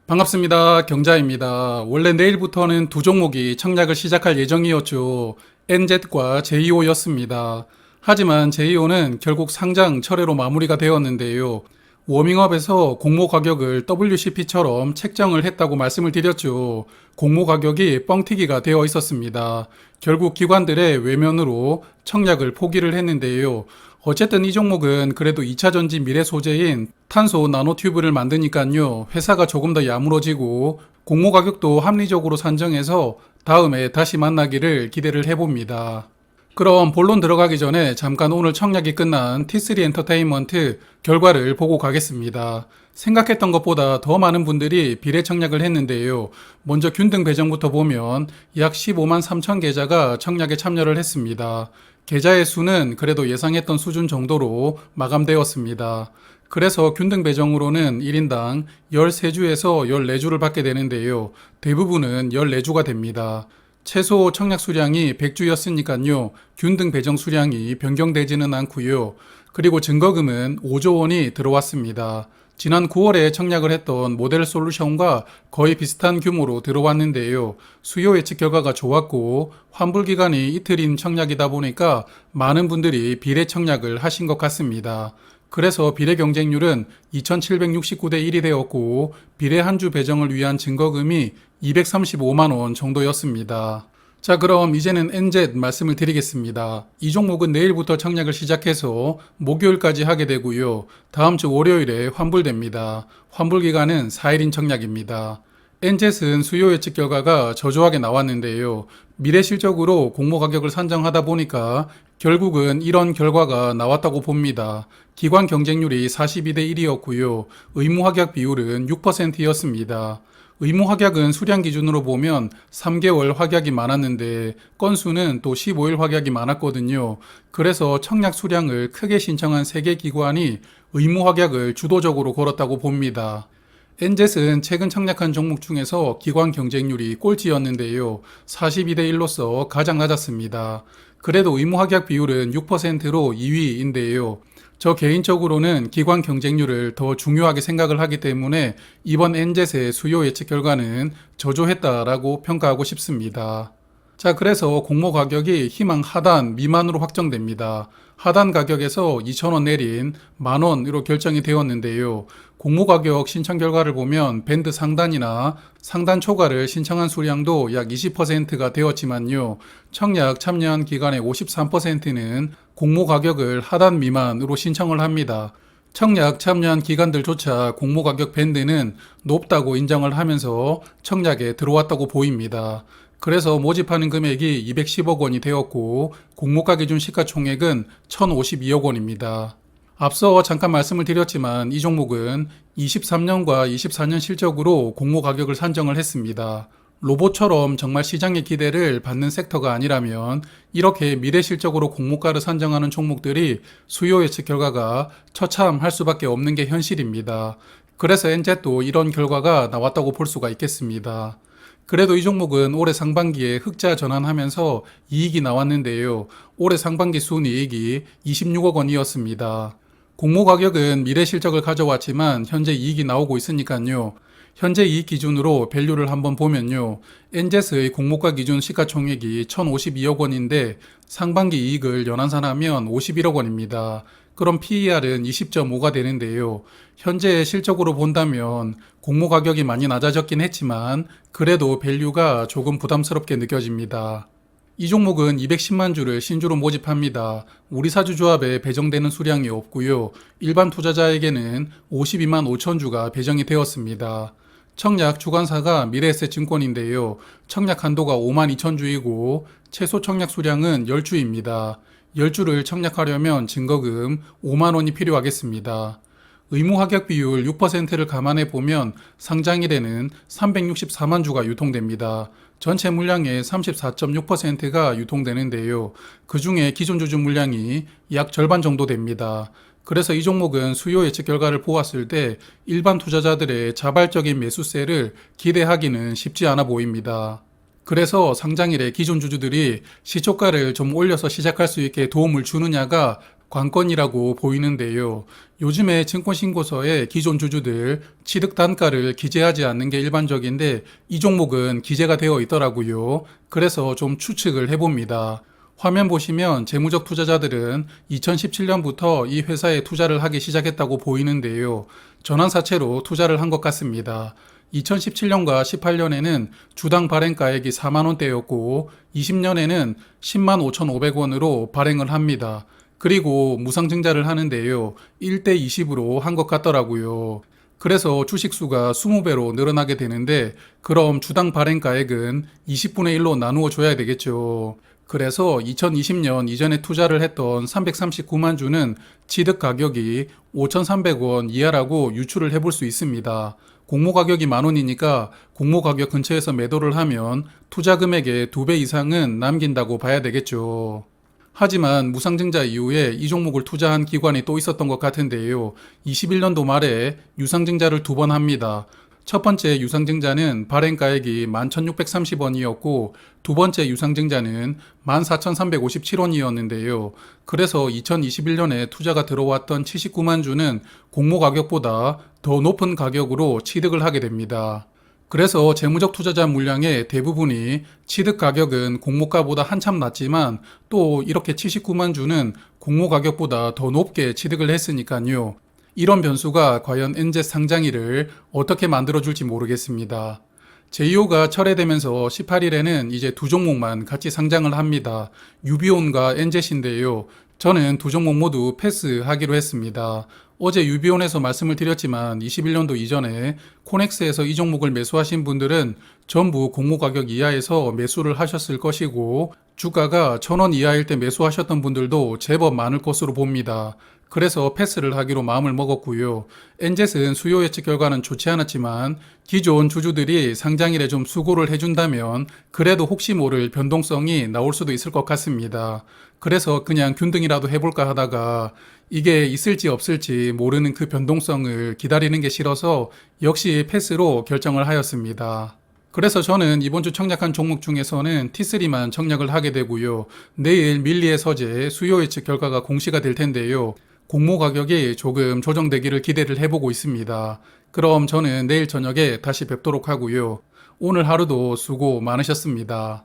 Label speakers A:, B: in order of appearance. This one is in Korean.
A: 반갑습니다. 경자입니다. 원래 내일부터는 두 종목이 청약을 시작할 예정이었죠. NZ과 JEO였습니다. 하지만 JEO는 결국 상장 철회로 마무리가 되었는데요. 워밍업에서 공모 가격을 WCP처럼 책정을 했다고 말씀을 드렸죠. 공모 가격이 뻥튀기가 되어 있었습니다. 결국 기관들의 외면으로 청약을 포기를 했는데요. 어쨌든 이 종목은 그래도 2차 전지 미래 소재인 탄소 나노튜브를 만드니까요. 회사가 조금 더 야무러지고 공모 가격도 합리적으로 산정해서 다음에 다시 만나기를 기대를 해봅니다. 그럼 본론 들어가기 전에 잠깐 오늘 청약이 끝난 T3 엔터테인먼트 결과를 보고 가겠습니다. 생각했던 것보다 더 많은 분들이 비례 청약을 했는데요. 먼저 균등 배정부터 보면 약 15만 3천 계좌가 청약에 참여를 했습니다. 계좌의 수는 그래도 예상했던 수준 정도로 마감되었습니다. 그래서 균등 배정으로는 1인당 13주에서 14주를 받게 되는데요. 대부분은 14주가 됩니다. 최소 청약 수량이 100주였으니까요. 균등 배정 수량이 변경되지는 않고요. 그리고 증거금은 5조 원이 들어왔습니다. 지난 9월에 청약을 했던 모델 솔루션과 거의 비슷한 규모로 들어왔는데요. 수요 예측 결과가 좋았고 환불 기간이 이틀인 청약이다 보니까 많은 분들이 비례 청약을 하신 것 같습니다. 그래서 비례 경쟁률은 2769대 1이 되었고 비례 한 주 배정을 위한 증거금이 235만 원 정도였습니다. 자, 그럼 이제는 NZ 말씀을 드리겠습니다. 이 종목은 내일부터 청약을 시작해서 목요일까지 하게 되고요. 다음 주 월요일에 환불됩니다. 환불 기간은 4일인 청약입니다. NZ은 수요 예측 결과가 저조하게 나왔는데요. 미래 실적으로 공모 가격을 산정하다 보니까 결국은 이런 결과가 나왔다고 봅니다. 기관 경쟁률이 42대 1이었고요. 의무 확약 비율은 6%였습니다. 의무 확약은 수량 기준으로 보면 3개월 확약이 많았는데 건수는 또 15일 확약이 많았거든요. 그래서 청약 수량을 크게 신청한 3개 기관이 의무 확약을 주도적으로 걸었다고 봅니다. NZ은 최근 청약한 종목 중에서 기관 경쟁률이 꼴찌였는데요. 42대 1로서 가장 낮았습니다. 그래도 의무 확약 비율은 6%로 2위인데요. 저 개인적으로는 기관 경쟁률을 더 중요하게 생각을 하기 때문에 이번 NZ의 수요 예측 결과는 저조했다라고 평가하고 싶습니다. 자, 그래서 공모 가격이 희망 하단 미만으로 확정됩니다. 하단 가격에서 2,000원 내린 만원으로 결정이 되었는데요. 공모 가격 신청 결과를 보면 밴드 상단이나 상단 초과를 신청한 수량도 약 20%가 되었지만요. 청약 참여한 기관의 53%는 공모 가격을 하단 미만으로 신청을 합니다. 청약 참여한 기관들조차 공모 가격 밴드는 높다고 인정을 하면서 청약에 들어왔다고 보입니다. 그래서 모집하는 금액이 210억 원이 되었고 공모가 기준 시가총액은 1,052억 원입니다. 앞서 잠깐 말씀을 드렸지만 이 종목은 23년과 24년 실적으로 공모 가격을 산정을 했습니다. 로봇처럼 정말 시장의 기대를 받는 섹터가 아니라면 이렇게 미래 실적으로 공모가를 산정하는 종목들이 수요 예측 결과가 처참할 수밖에 없는 게 현실입니다. 그래서 NZ도 이런 결과가 나왔다고 볼 수가 있겠습니다. 그래도 이 종목은 올해 상반기에 흑자 전환하면서 이익이 나왔는데요. 올해 상반기 순이익이 26억 원이었습니다. 공모 가격은 미래 실적을 가져왔지만 현재 이익이 나오고 있으니까요. 현재 이익 기준으로 밸류를 한번 보면요. NZ의 공모가 기준 시가총액이 1,052억 원인데 상반기 이익을 연환산하면 51억 원입니다. 그럼 PER은 20.5가 되는데요. 현재 실적으로 본다면 공모 가격이 많이 낮아졌긴 했지만 그래도 밸류가 조금 부담스럽게 느껴집니다. 이 종목은 210만 주를 신주로 모집합니다. 우리사주 조합에 배정되는 수량이 없고요. 일반 투자자에게는 52만 5천 주가 배정이 되었습니다. 청약 주관사가 미래에셋증권인데요. 청약 한도가 5만 2천 주이고 최소 청약 수량은 10주입니다. 10주를 청약하려면 증거금 5만 원이 필요하겠습니다. 의무 확약 비율 6%를 감안해 보면 상장일에는 364만 주가 유통됩니다. 전체 물량의 34.6%가 유통되는데요. 그 중에 기존 주주 물량이 약 절반 정도 됩니다. 그래서 이 종목은 수요 예측 결과를 보았을 때 일반 투자자들의 자발적인 매수세를 기대하기는 쉽지 않아 보입니다. 그래서 상장일에 기존 주주들이 시초가를 좀 올려서 시작할 수 있게 도움을 주느냐가 관건이라고 보이는데요. 요즘에 증권신고서에 기존 주주들 취득 단가를 기재하지 않는 게 일반적인데 이 종목은 기재가 되어 있더라고요. 그래서 좀 추측을 해봅니다. 화면 보시면 재무적 투자자들은 2017년부터 이 회사에 투자를 하기 시작했다고 보이는데요. 전환사채로 투자를 한 것 같습니다. 2017년과 18년에는 주당 발행가액이 4만원대였고 20년에는 10만 5,500원으로 발행을 합니다. 그리고 무상증자를 하는데요. 1대 20으로 한 것 같더라고요. 그래서 주식수가 20배로 늘어나게 되는데 그럼 주당 발행가액은 20분의 1로 나누어 줘야 되겠죠. 그래서 2020년 이전에 투자를 했던 339만 주는 취득 가격이 5,300원 이하라고 유추를 해볼 수 있습니다. 공모 가격이 만원이니까 공모 가격 근처에서 매도를 하면 투자 금액의 2배 이상은 남긴다고 봐야 되겠죠. 하지만 무상증자 이후에 이 종목을 투자한 기관이 또 있었던 것 같은데요. 21년도 말에 유상증자를 2번 합니다. 첫 번째 유상증자는 발행가액이 11,630원이었고 두 번째 유상증자는 14,357원이었는데요. 그래서 2021년에 투자가 들어왔던 79만 주는 공모 가격보다 더 높은 가격으로 취득을 하게 됩니다. 그래서 재무적 투자자 물량의 대부분이 취득 가격은 공모가보다 한참 낮지만 또 이렇게 79만 주는 공모 가격보다 더 높게 취득을 했으니까요. 이런 변수가 과연 엔젯 상장일을 어떻게 만들어줄지 모르겠습니다. 제이오가 철회되면서 18일에는 이제 두 종목만 같이 상장을 합니다. 유비온과 엔젯인데요. 저는 두 종목 모두 패스하기로 했습니다. 어제 유비온에서 말씀을 드렸지만 21년도 이전에 코넥스에서 이 종목을 매수하신 분들은 전부 공모 가격 이하에서 매수를 하셨을 것이고 주가가 1,000원 이하일 때 매수하셨던 분들도 제법 많을 것으로 봅니다. 그래서 패스를 하기로 마음을 먹었고요. 엔젯은 수요 예측 결과는 좋지 않았지만 기존 주주들이 상장일에 좀 수고를 해준다면 그래도 혹시 모를 변동성이 나올 수도 있을 것 같습니다. 그래서 그냥 균등이라도 해볼까 하다가 이게 있을지 없을지 모르는 그 변동성을 기다리는 게 싫어서 역시 패스로 결정을 하였습니다. 그래서 저는 이번 주 청약한 종목 중에서는 T3만 청약을 하게 되고요. 내일 밀리의 서재 수요 예측 결과가 공시가 될 텐데요. 공모 가격이 조금 조정되기를 기대를 해보고 있습니다. 그럼 저는 내일 저녁에 다시 뵙도록 하고요. 오늘 하루도 수고 많으셨습니다.